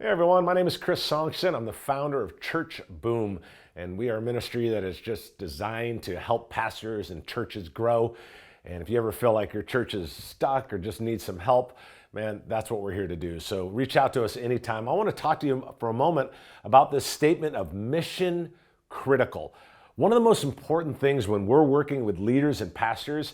Hey everyone, my name is Chris Sonksen. I'm the founder of Church Boom, and we are a ministry that is just designed to help pastors and churches grow. And if you ever feel like your church is stuck or just needs some help, man, that's what we're here to do. So reach out to us anytime. I want to talk to you for a moment about this statement of mission critical. One of the most important things when we're working with leaders and pastors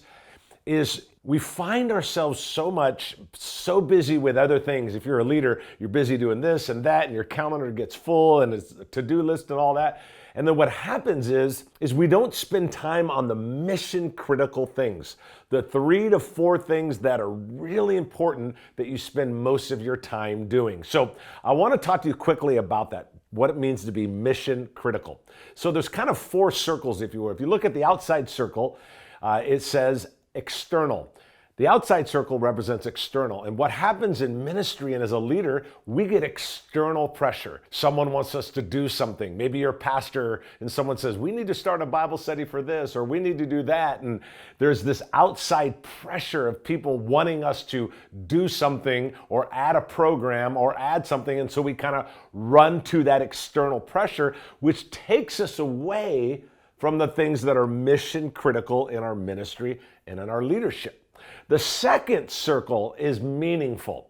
is we find ourselves so busy with other things. If you're a leader, you're busy doing this and that, and your calendar gets full and it's a to-do list and all that. And then what happens is we don't spend time on the mission critical things, the 3 to 4 things that are really important that you spend most of your time doing. So I want to talk to you quickly about that, what it means to be mission critical. So there's kind of 4 circles, if you will. If you look at the outside circle, it says external. The outside circle represents external. And what happens in ministry and as a leader, we get external pressure. Someone wants us to do something. Maybe you're a pastor and someone says, we need to start a Bible study for this, or we need to do that. And there's this outside pressure of people wanting us to do something or add a program or add something. And so we kind of run to that external pressure, which takes us away from the things that are mission critical in our ministry and in our leadership. The second circle is meaningful.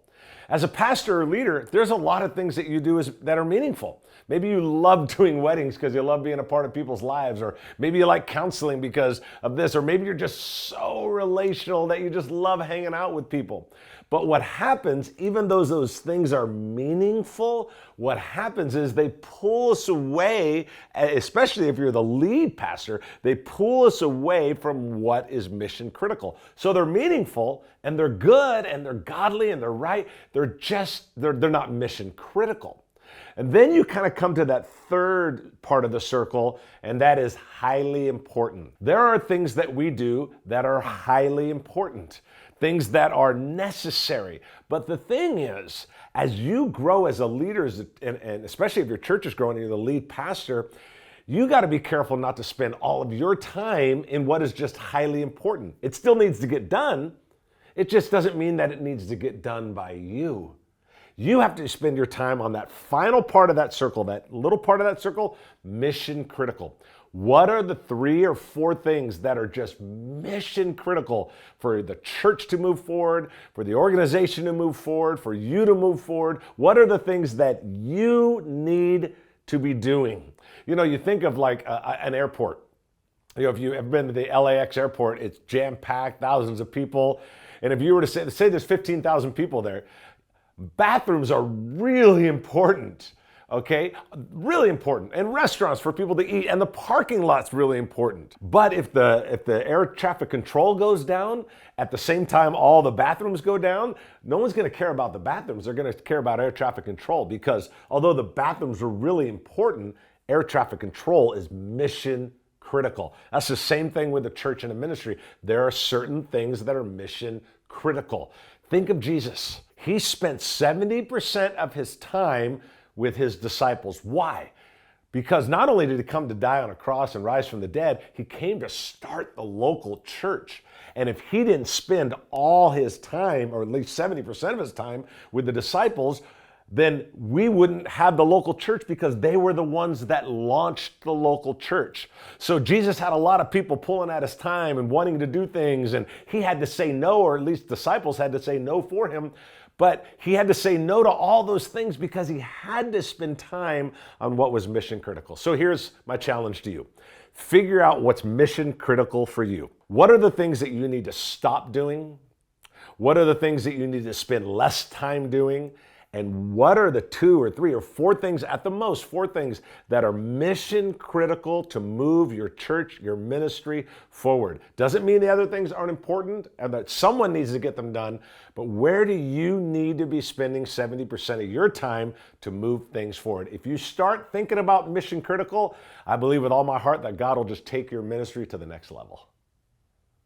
As a pastor or leader, there's a lot of things that you do that are meaningful. Maybe you love doing weddings because you love being a part of people's lives, or maybe you like counseling because of this, or maybe you're just so relational that you just love hanging out with people. But what happens, even though those things are meaningful, what happens is they pull us away, especially if you're the lead pastor, they pull us away from what is mission critical. So they're meaningful and they're good and they're godly and they're right. They're not mission critical. And then you kind of come to that third part of the circle, and that is highly important. There are things that we do that are highly important, things that are necessary. But the thing is, as you grow as a leader, and especially if your church is growing and you're the lead pastor, you got to be careful not to spend all of your time in what is just highly important. It still needs to get done. It just doesn't mean that it needs to get done by you. You have to spend your time on that final part of that circle, that little part of that circle, mission critical. What are the 3 or 4 things that are just mission critical for the church to move forward, for the organization to move forward, for you to move forward? What are the things that you need to be doing? You know, you think of like an airport. You know, if you've ever been to the LAX airport, it's jam-packed, thousands of people. And if you were to say there's 15,000 people there, bathrooms are really important, okay? Really important. And restaurants for people to eat, and the parking lot's really important. But if the air traffic control goes down, at the same time all the bathrooms go down, no one's gonna care about the bathrooms. They're gonna care about air traffic control, because although the bathrooms are really important, air traffic control is mission critical. That's the same thing with the church and the ministry. There are certain things that are mission critical. Think of Jesus. He spent 70% of his time with his disciples. Why? Because not only did he come to die on a cross and rise from the dead, he came to start the local church. And if he didn't spend all his time, or at least 70% of his time, with the disciples, then we wouldn't have the local church, because they were the ones that launched the local church. So Jesus had a lot of people pulling at his time and wanting to do things, and he had to say no, or at least disciples had to say no for him. But he had to say no to all those things because he had to spend time on what was mission critical. So here's my challenge to you. Figure out what's mission critical for you. What are the things that you need to stop doing? What are the things that you need to spend less time doing? And what are the 2 or 3 or 4 things, at the most 4 things, that are mission critical to move your church, your ministry forward? Doesn't mean the other things aren't important and that someone needs to get them done, but where do you need to be spending 70% of your time to move things forward? If you start thinking about mission critical, I believe with all my heart that God will just take your ministry to the next level.